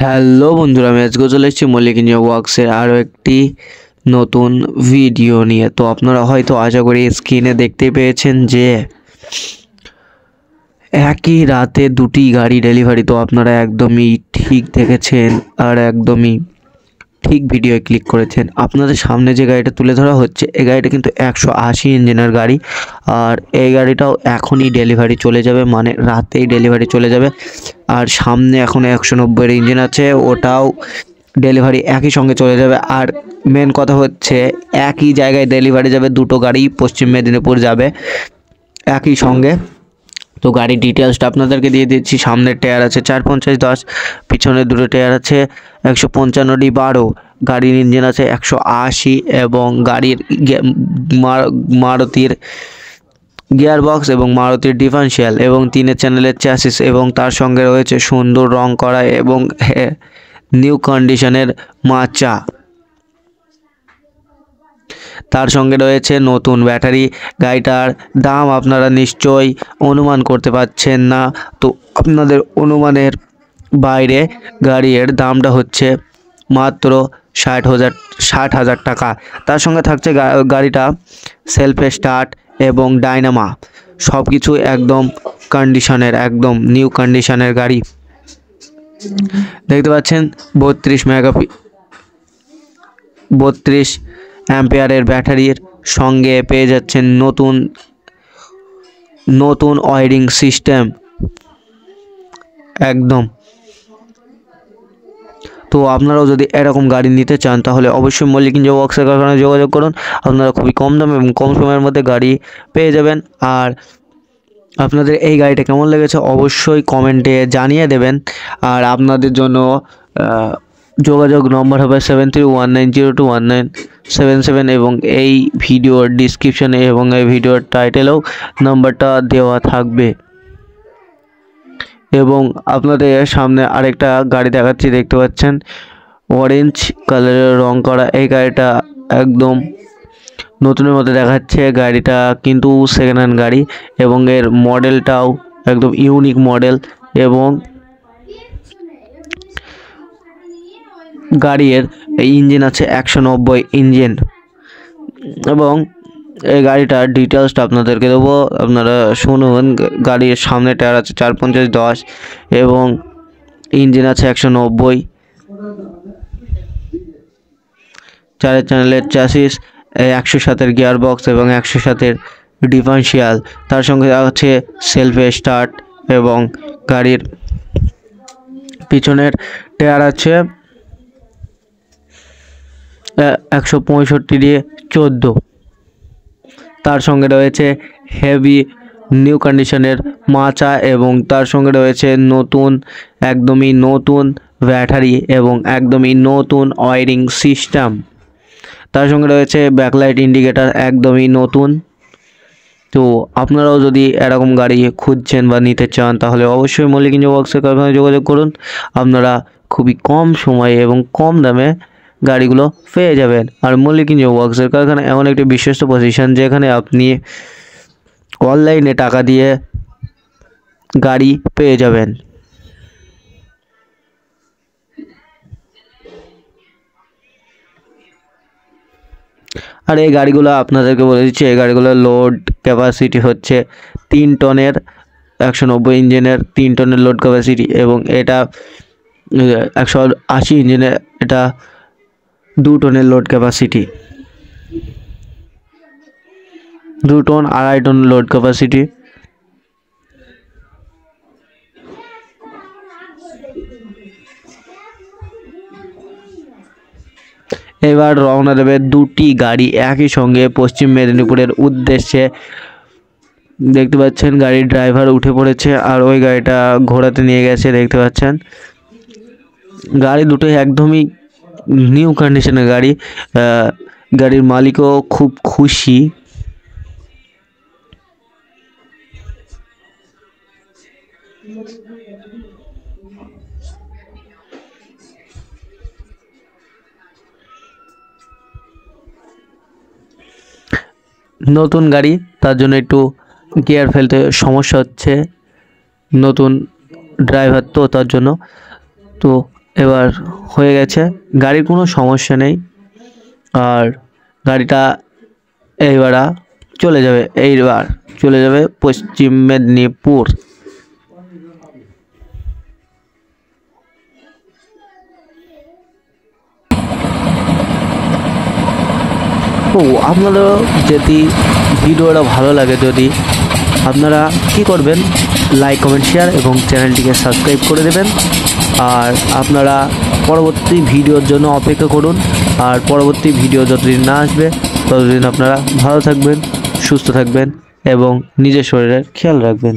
Hello বন্ধুরা, আমি আজকে চলে এসেছি মল্লিক ইঞ্জিনিয়ার ওয়ার্কসের আরও একটি নতুন ভিডিও নিয়ে। তো আপনারা হয়তো আশা করি স্ক্রিনে দেখতে পেয়েছেন যে একই রাতে দুটি গাড়ি ডেলিভারি। তো আপনারা একদমই ঠিক দেখেছেন আর একদমই ঠিক ভিডিও ক্লিক করেছেন। আপনাদের সামনে যে গাড়িটা তুলে ধরা হচ্ছে, এই গাড়িটা কিন্তু 180 ইঞ্জিনের গাড়ি। আর এই গাড়িটাও এখনই ডেলিভারি চলে যাবে, মানে রাতেই ডেলিভারি চলে যাবে। আর সামনে এখন 190-এর ইঞ্জিন আছে, ওটাও ডেলিভারি একই সঙ্গে চলে যাবে। আর মেন কথা হচ্ছে একই জায়গায় ডেলিভারি যাবে, দুটো গাড়ি পশ্চিম মেদিনীপুর যাবে একই সঙ্গে। তো গাড়ির ডিটেলসটা আপনাদেরকে দিয়ে দিচ্ছি। সামনের টায়ার আছে 450-10, পিছনে দুটো টায়ার আছে 155-12, গাড়ির ইঞ্জিন আছে 180 এবং গাড়ির মারুতির গিয়ারবক্স এবং মারুতির ডিফারেন্সিয়াল এবং 3 চ্যানেলের চ্যাসিস এবং তার সঙ্গে রয়েছে সুন্দর রং করা এবং নিউ কন্ডিশনের মাচা। তার সঙ্গে রয়েছে নতুন ব্যাটারি। গাড়িটার দাম আপনারা নিশ্চয়ই অনুমান করতে পারছেন না, তো আপনাদের অনুমানের বাইরে গাড়ির দামটা হচ্ছে মাত্র 60,000 টাকা। তার সঙ্গে থাকছে গাড়িটা সেলফ স্টার্ট এবং ডাইনামা, সব কিছু একদম কন্ডিশনের, একদম নিউ কন্ডিশনের গাড়ি। দেখতে পাচ্ছেন 32 অ্যাম্পিয়ারের ব্যাটারির সঙ্গে পেয়ে যাচ্ছেন নতুন ওয়্যারিং সিস্টেম একদম। তো আপনারাও যদি এরকম গাড়ি নিতে চান তাহলে অবশ্যই মল্লিক ইঞ্জিনিয়ার ওয়ার্কসের কারখানায় যোগাযোগ করুন। আপনারা খুবই কম দামে এবং কম সময়ের মধ্যে গাড়ি পেয়ে যাবেন। আর আপনাদের এই গাড়িটা কেমন লেগেছে অবশ্যই কমেন্টে জানিয়ে দেবেন। আর আপনাদের জন্য যোগাযোগ নম্বর হবে 7319021977 এবং এই ভিডিওর ডিসক্রিপশনে এবং এই ভিডিওর টাইটেলেও নাম্বারটা দেওয়া থাকবে। এবং আপনাদের সামনে আরেকটা গাড়ি দেখাচ্ছি, দেখতে পাচ্ছেন অরেঞ্জ কালারের রং করা এই গাড়িটা একদম নতুনের মধ্যে দেখাচ্ছে। গাড়িটা কিন্তু সেকেন্ড হ্যান্ড গাড়ি এবং এর মডেলটাও একদম ইউনিক মডেল এবং গাড়ির ইঞ্জিন আছে 190 ইঞ্জিন। এবং এই গাড়িটার ডিটেলসটা আপনাদেরকে দেবো, আপনারা শুনুন। গাড়ির সামনে টায়ার আছে 450-10 এবং ইঞ্জিন আছে 190, 4 চ্যানেলের চ্যাসিস, 107-এর গিয়ারবক্স এবং 107-এর ডিফারেন্সিয়াল। তার সঙ্গে আছে সেলফ স্টার্ট এবং গাড়ির পিছনের টায়ার আছে 165-14। তার সঙ্গে রয়েছে হেভি নিউ কন্ডিশনের মাচা এবং তার সঙ্গে রয়েছে একদমই নতুন ব্যাটারি এবং একদমই নতুন ওয়্যারিং সিস্টেম। তার সঙ্গে রয়েছে ব্যাকলাইট ইন্ডিকেটার একদমই নতুন। তো আপনারাও যদি এরকম গাড়ি খুঁজছেন বা নিতে চান তাহলে অবশ্যই মল্লিক ইঞ্জিনিয়ার ওয়ার্কসের কারখানায় যোগাযোগ করুন। আপনারা খুবই কম সময়ে এবং কম দামে গাড়িগুলো পেয়ে যাবেন। আর মল্লিক ইঞ্জিনিয়ার ওয়ার্কসের কারখানা এমন একটি বিশ্বস্ত প্রতিষ্ঠান যেখানে আপনি অনলাইনে টাকা দিয়ে গাড়ি পেয়ে যাবেন। আর এই গাড়িগুলো আপনাদেরকে বলে দিচ্ছি, এই গাড়িগুলোর লোড ক্যাপাসিটি হচ্ছে 3 টনের, 190 ইঞ্জিনের 3 টনের লোড ক্যাপাসিটি এবং এটা 180 ইঞ্জিনের, এটা 2 টনের load capacity, 2 ton 2.5 ton load capacity. এবার রওনা দেবে দুটি গাড়ি একই সঙ্গে পশ্চিম মেদিনীপুরের উদ্দেশ্যে। দেখতে পাচ্ছেন গাড়ির ড্রাইভার উঠে পড়েছে আর ওই গাড়িটা ঘোরাতে নিয়ে গেছে। দেখতে পাচ্ছেন গাড়ি দুটোই একদমই নিউ কন্ডিশনের গাড়ি। গাড়ির মালিকও খুব খুশি। নতুন গাড়ি, তার জন্য একটু গিয়ার ফেলতে সমস্যা হচ্ছে, নতুন ড্রাইভার তো তার জন্য। তো এবার হয়ে গেছে, গাড়ির কোনো সমস্যা নেই। আর গাড়িটা এইবার চলে যাবে পশ্চিম মেদিনীপুর। তো আপনাদের যদি ভিডিওটা ভালো লাগে, যদি আপনারা কি করবেন, লাইক কমেন্ট শেয়ার এবং চ্যানেলটিকে সাবস্ক্রাইব করে দেবেন। আর আপনারা পরবর্তী ভিডিওর জন্য অপেক্ষা করুন। আর পরবর্তী ভিডিও যতদিন না আসবে ততদিন আপনারা ভালো থাকবেন, সুস্থ থাকবেন এবং নিজের শরীরের খেয়াল রাখবেন।